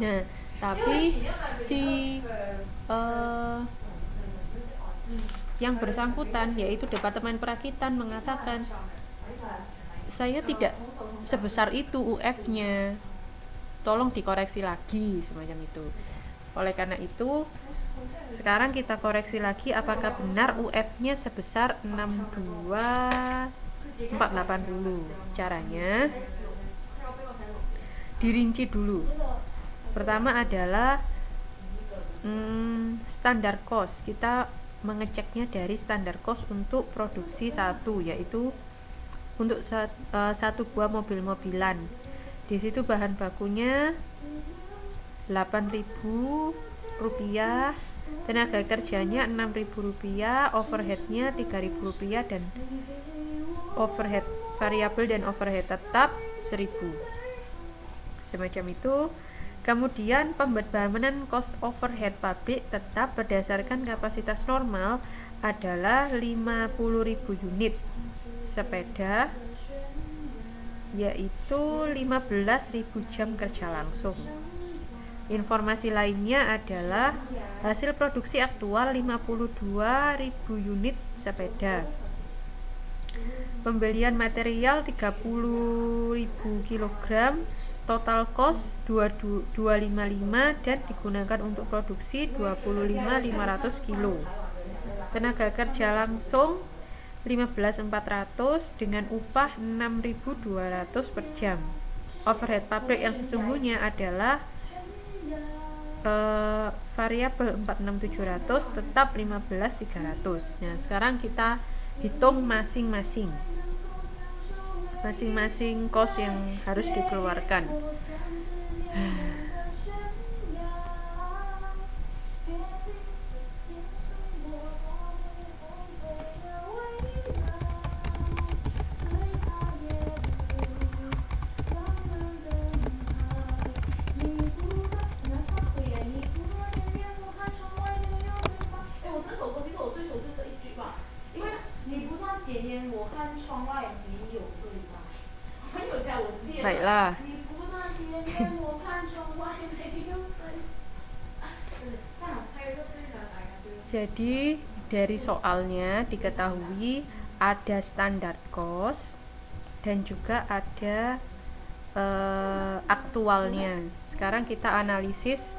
Nah, tapi si yang bersangkutan yaitu Departemen Perakitan mengatakan saya tidak sebesar itu UF-nya, tolong dikoreksi lagi semacam itu. Oleh karena itu sekarang kita koreksi lagi apakah benar UF-nya sebesar 62480. Caranya dirinci dulu. Pertama adalah standar cost. Kita mengeceknya dari standar cost untuk produksi satu, yaitu untuk satu buah mobil-mobilan. Di situ bahan bakunya 8.000 rupiah, tenaga kerjanya 6.000 rupiah, overheadnya 3.000 rupiah, dan overhead variabel dan overhead tetap 1.000, semacam itu. Kemudian pembebanan cost overhead pabrik tetap berdasarkan kapasitas normal adalah 50.000 unit sepeda, yaitu 15.000 jam kerja langsung. Informasi lainnya adalah hasil produksi aktual 52.000 unit sepeda, pembelian material 30.000 kg, total cost 255 dan digunakan untuk produksi 25.500 kg. Tenaga kerja langsung 15.400 dengan upah 6.200 per jam. Overhead pabrik yang sesungguhnya adalah variabel 46.700 tetap 15.300. Nah, sekarang kita hitung masing-masing cost yang harus dikeluarkan. Baiklah. Jadi dari soalnya diketahui ada standar cost dan juga ada aktualnya. Sekarang kita analisis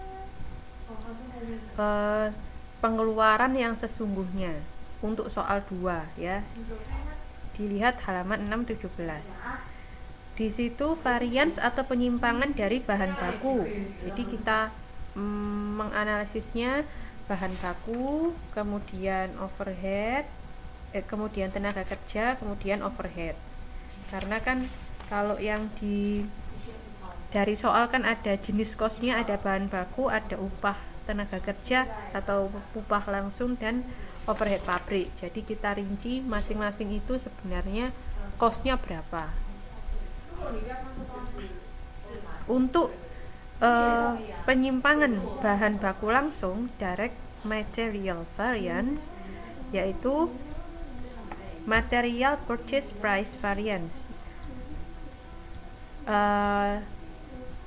pengeluaran yang sesungguhnya untuk soal 2 ya. Dilihat halaman 617. Di situ varians atau penyimpangan dari bahan baku. Jadi kita menganalisisnya bahan baku, kemudian overhead, kemudian tenaga kerja, kemudian overhead. Karena kan kalau yang dari soal kan ada jenis costnya, ada bahan baku, ada upah tenaga kerja atau upah langsung, dan overhead pabrik. Jadi kita rinci masing-masing itu sebenarnya costnya berapa. Untuk penyimpangan bahan baku langsung, direct material variance, yaitu material purchase price variance,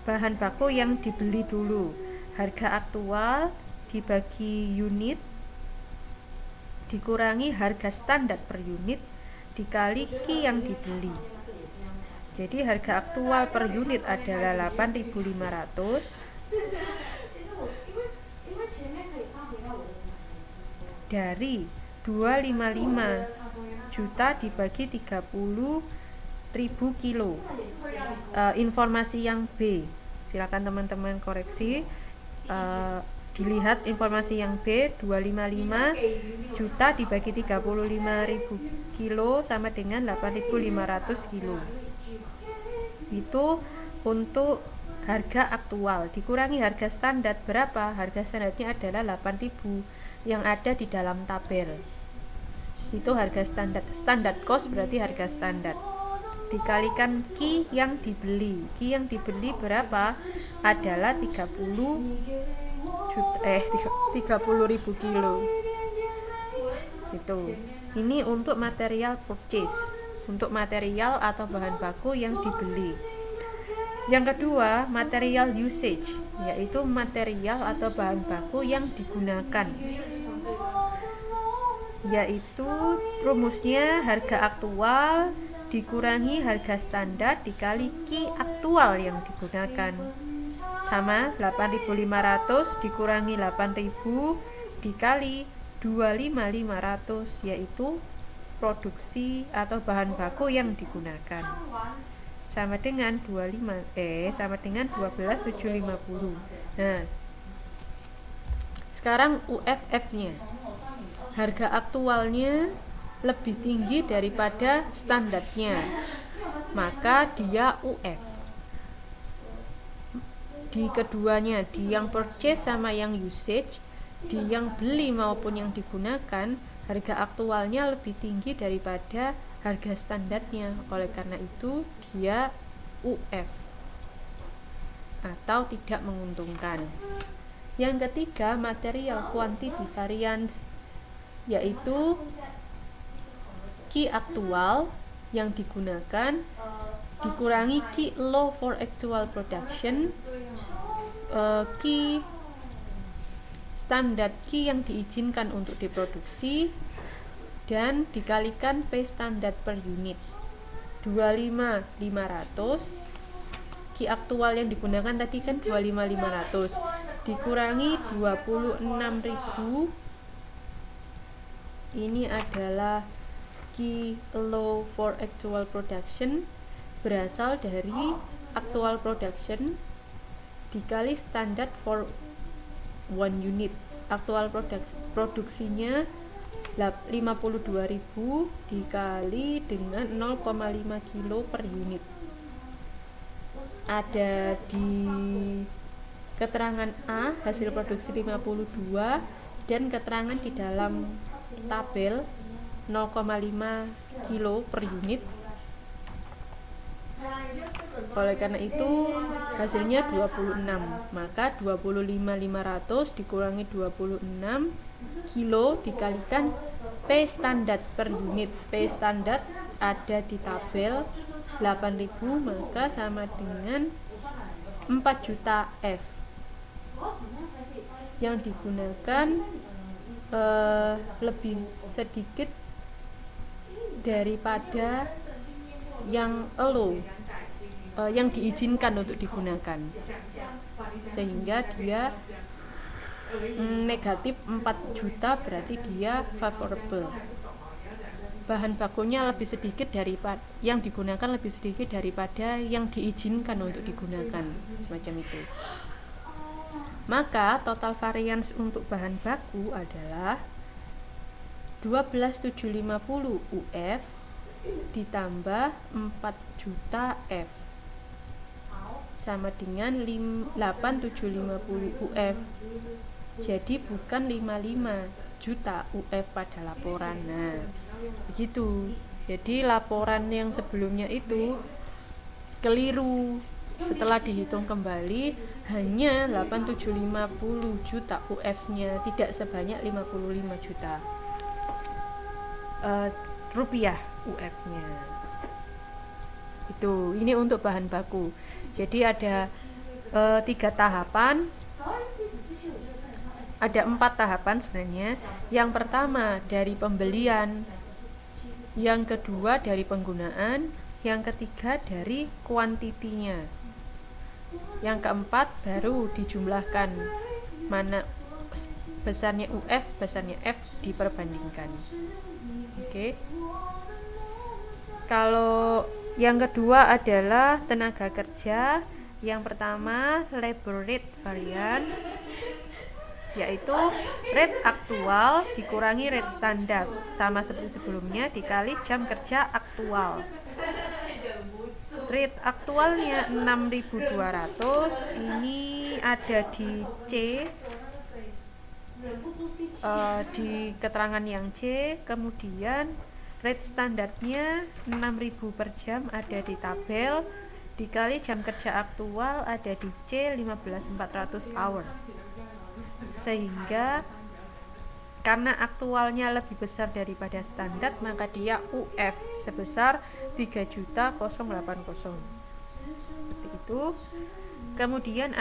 bahan baku yang dibeli dulu, harga aktual dibagi unit dikurangi harga standar per unit dikali Q yang dibeli. Jadi harga aktual per unit adalah 8.500 dari 255 juta dibagi 30.000 kilo. Informasi yang B, silakan teman-teman koreksi. Dilihat informasi yang B, 255 juta dibagi 35.000 kilo sama dengan 8.500 kilo. Itu untuk harga aktual dikurangi harga standar. Berapa? Harga standarnya adalah 8.000 yang ada di dalam tabel. Itu harga standar cost, berarti harga standar dikalikan Q yang dibeli. Q yang dibeli berapa? Adalah 30.000 kilo. Itu. Ini untuk material purchase, untuk material atau bahan baku yang dibeli. Yang kedua, material usage, yaitu material atau bahan baku yang digunakan, yaitu rumusnya harga aktual dikurangi harga standar dikali Q aktual yang digunakan, sama 8.500 dikurangi 8.000 dikali 25.500, yaitu produksi atau bahan baku yang digunakan, sama dengan 12.750. Nah, sekarang UFF-nya, harga aktualnya lebih tinggi daripada standarnya, maka dia UF. Di keduanya, di yang purchase sama yang usage, di yang beli maupun yang digunakan, harga aktualnya lebih tinggi daripada harga standarnya. Oleh karena itu dia UF atau tidak menguntungkan. Yang ketiga, material quantity variance, yaitu Q aktual yang digunakan dikurangi Q low for actual production, Q standar Q yang diizinkan untuk diproduksi, dan dikalikan P standar per unit. 25.500, Q aktual yang digunakan tadi kan 25.500 dikurangi 26.000, ini adalah Q low for actual production, berasal dari actual production dikali standard for 1 unit. Aktual produksinya 52.000 dikali dengan 0,5 kilo per unit. Ada di keterangan A hasil produksi 52 dan keterangan di dalam tabel 0,5 kilo per unit. Oleh karena itu hasilnya 26, maka 25.500 dikurangi 26 kilo dikalikan P standar per unit. P standar ada di tabel 8.000, maka sama dengan 4 juta F yang digunakan lebih sedikit daripada yang low, yang diizinkan untuk digunakan, sehingga dia negatif 4 juta, berarti dia favorable. Bahan bakunya lebih sedikit daripada yang digunakan, lebih sedikit daripada yang diizinkan untuk digunakan, semacam itu. Maka total variance untuk bahan baku adalah 12.750 UF ditambah 4 juta F sama dengan 8.750 UF. Jadi bukan 55 juta UF pada laporan. Nah, begitu. Jadi laporan yang sebelumnya itu keliru. Setelah dihitung kembali hanya 8.750 juta UF-nya, tidak sebanyak 55 juta rupiah UF-nya. Itu, ini untuk bahan baku. Jadi ada 3 tahapan. Ada 4 tahapan sebenarnya. Yang pertama dari pembelian, yang kedua dari penggunaan, yang ketiga dari kuantitinya, yang keempat baru dijumlahkan mana besarnya UF, besarnya F diperbandingkan. Oke. Kalau yang kedua adalah tenaga kerja. Yang pertama labor rate variance, yaitu rate aktual dikurangi rate standar, sama seperti sebelumnya, dikali jam kerja aktual. Rate aktualnya 6.200, ini ada di C, di keterangan yang C. Kemudian rate standarnya 6.000 per jam ada di tabel, dikali jam kerja aktual ada di C 15.400 hour. Sehingga karena aktualnya lebih besar daripada standar, maka dia UF sebesar 3.080. Seperti itu. itu. Kemudian